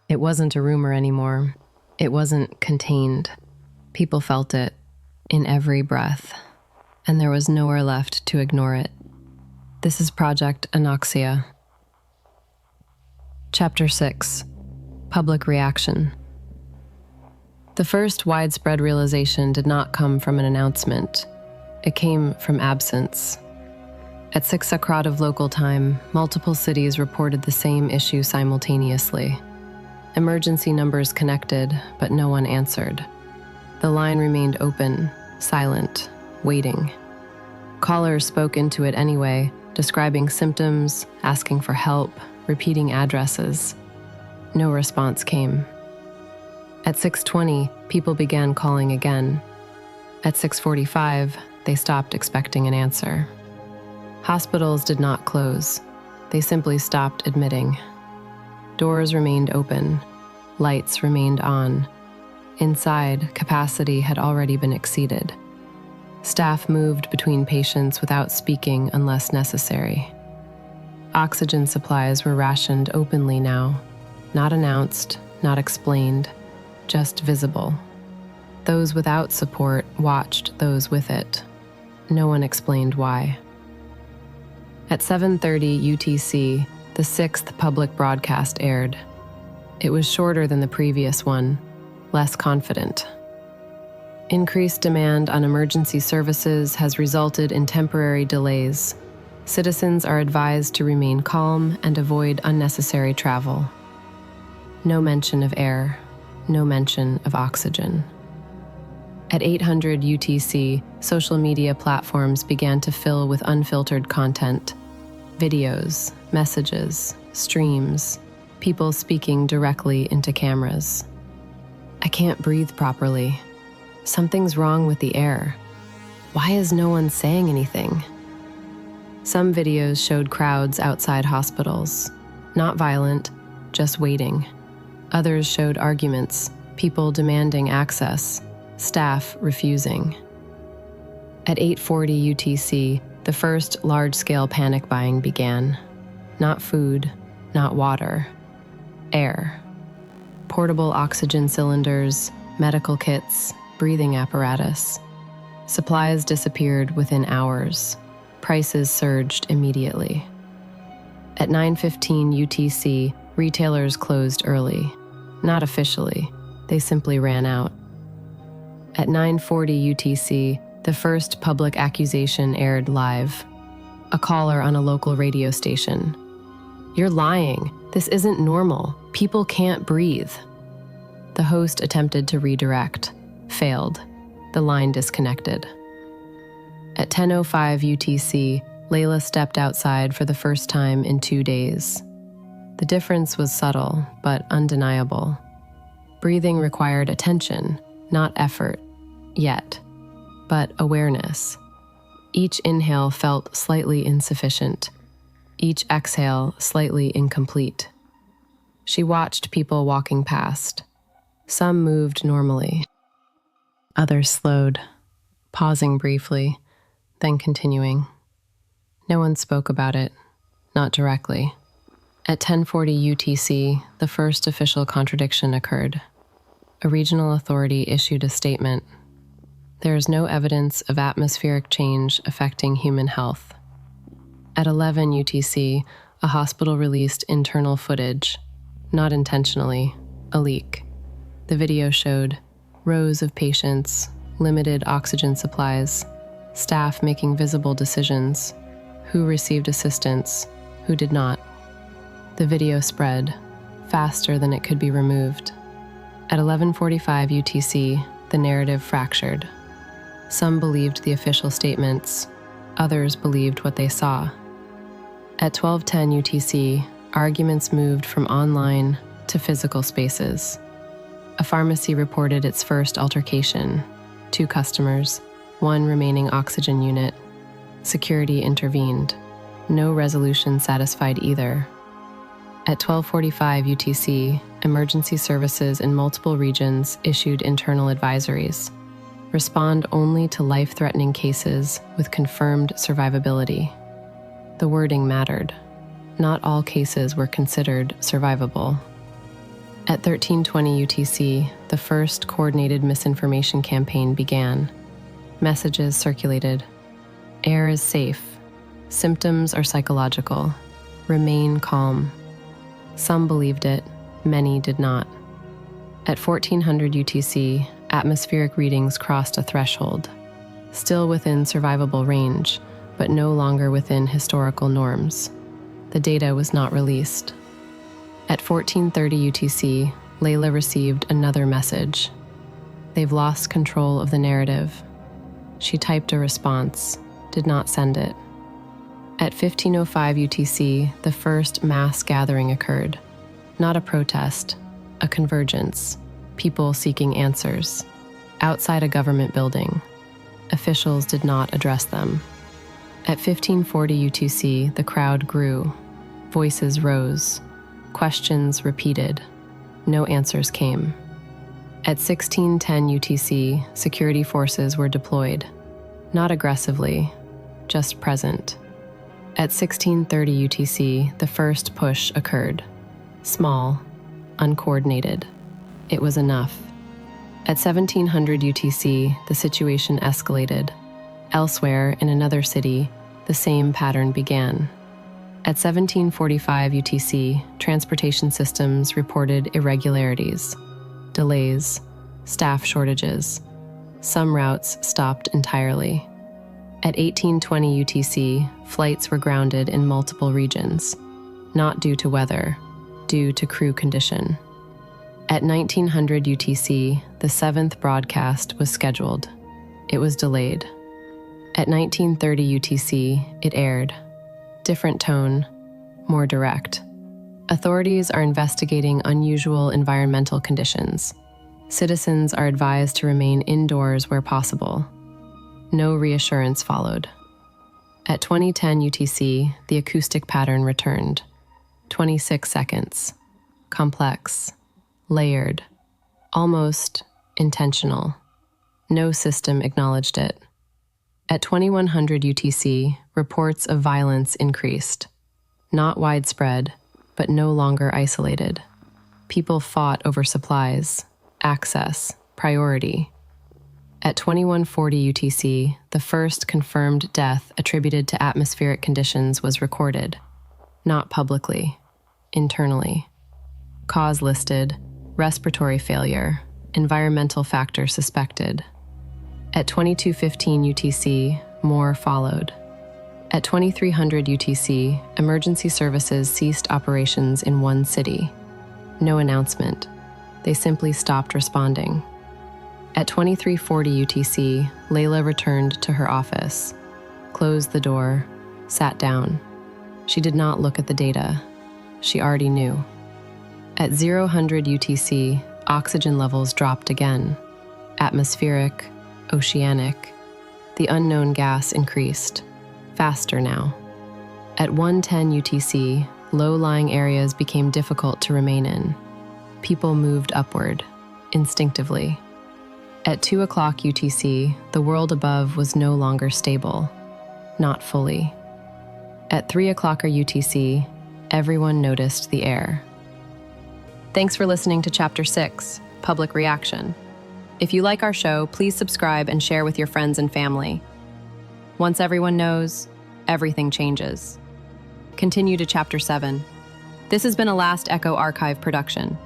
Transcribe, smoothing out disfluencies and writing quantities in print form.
It wasn't a rumor anymore. It wasn't contained. People felt it in every breath, and there was nowhere left to ignore it. This is Project Anoxia. Chapter 6. Public Reaction. The first widespread realization did not come from an announcement. It came from absence. At 6 o'clock of local time, multiple cities reported the same issue simultaneously. Emergency numbers connected, but no one answered. The line remained open, silent, waiting. Callers spoke into it anyway, describing symptoms, asking for help, repeating addresses. No response came. At 6:20, people began calling again. At 6:45, they stopped expecting an answer. Hospitals did not close. They simply stopped admitting. Doors remained open. Lights remained on. Inside, capacity had already been exceeded. Staff moved between patients without speaking unless necessary. Oxygen supplies were rationed openly now, not announced, not explained, just visible. Those without support watched those with it. No one explained why. At 7:30 UTC, the 6th public broadcast aired. It was shorter than the previous one, less confident. Increased demand on emergency services has resulted in temporary delays. Citizens are advised to remain calm and avoid unnecessary travel. No mention of air, no mention of oxygen. At 800 UTC, social media platforms began to fill with unfiltered content. Videos, messages, streams, people speaking directly into cameras. I can't breathe properly. Something's wrong with the air. Why is no one saying anything? Some videos showed crowds outside hospitals, not violent, just waiting. Others showed arguments, people demanding access, staff refusing. At 8:40 UTC, the first large-scale panic buying began. Not food, not water, air. Portable oxygen cylinders, medical kits, breathing apparatus. Supplies disappeared within hours. Prices surged immediately. At 9:15 UTC, retailers closed early. Not officially, they simply ran out. At 9:40 UTC, the first public accusation aired live. A caller on a local radio station. "You're lying. This isn't normal. People can't breathe." The host attempted to redirect. Failed. The line disconnected. At 10:05 UTC, Layla stepped outside for the first time in 2 days. The difference was subtle, but undeniable. Breathing required attention, not effort, yet, but awareness. Each inhale felt slightly insufficient. Each exhale slightly incomplete. She watched people walking past. Some moved normally. Others slowed, pausing briefly, then continuing. No one spoke about it, not directly. At 10:40 UTC, the first official contradiction occurred. A regional authority issued a statement. There is no evidence of atmospheric change affecting human health. At 11 UTC, a hospital released internal footage, not intentionally, a leak. The video showed rows of patients, limited oxygen supplies, staff making visible decisions, who received assistance, who did not. The video spread, faster than it could be removed. At 11:45 UTC, the narrative fractured. Some believed the official statements, others believed what they saw. At 12:10 UTC, arguments moved from online to physical spaces. A pharmacy reported its first altercation. 2 customers, 1 remaining oxygen unit. Security intervened. No resolution satisfied either. At 12:45 UTC, emergency services in multiple regions issued internal advisories. Respond only to life-threatening cases with confirmed survivability. The wording mattered. Not all cases were considered survivable. At 1320 UTC, the first coordinated misinformation campaign began. Messages circulated. Air is safe. Symptoms are psychological. Remain calm. Some believed it, many did not. At 1400 UTC, atmospheric readings crossed a threshold, still within survivable range, but no longer within historical norms. The data was not released. At 1430 UTC, Layla received another message. They've lost control of the narrative. She typed a response, did not send it. At 1505 UTC, the first mass gathering occurred. Not a protest, a convergence, people seeking answers. Outside a government building, officials did not address them. At 1540 UTC, the crowd grew. Voices rose. Questions repeated. No answers came. At 1610 UTC, security forces were deployed. Not aggressively, just present. At 1630 UTC, the first push occurred. Small, uncoordinated. It was enough. At 1700 UTC, the situation escalated. Elsewhere, in another city, the same pattern began. At 1745 UTC, transportation systems reported irregularities, delays, staff shortages. Some routes stopped entirely. At 1820 UTC, flights were grounded in multiple regions, not due to weather, due to crew condition. At 1900 UTC, the seventh broadcast was scheduled. It was delayed. At 1930 UTC, it aired. Different tone, more direct. Authorities are investigating unusual environmental conditions. Citizens are advised to remain indoors where possible. No reassurance followed. At 2010 UTC, the acoustic pattern returned. 26 seconds. Complex. Layered. Almost intentional. No system acknowledged it. At 2100 UTC, reports of violence increased. Not widespread, but no longer isolated. People fought over supplies, access, priority. At 2140 UTC, the first confirmed death attributed to atmospheric conditions was recorded. Not publicly, internally. Cause listed, respiratory failure, environmental factor suspected. At 2215 UTC, more followed. At 2300 UTC, emergency services ceased operations in one city. No announcement. They simply stopped responding. At 2340 UTC, Layla returned to her office, closed the door, sat down. She did not look at the data. She already knew. At 0100 UTC, oxygen levels dropped again. Atmospheric, oceanic. The unknown gas increased. Faster now. At 110 UTC, low-lying areas became difficult to remain in. People moved upward, instinctively. At 2 o'clock UTC, the world above was no longer stable. Not fully. At 3 o'clock UTC, everyone noticed the air. Thanks for listening to Chapter 6, Public Reaction. If you like our show, please subscribe and share with your friends and family. Once everyone knows, everything changes. Continue to Chapter 7. This has been a Last Echo Archive production.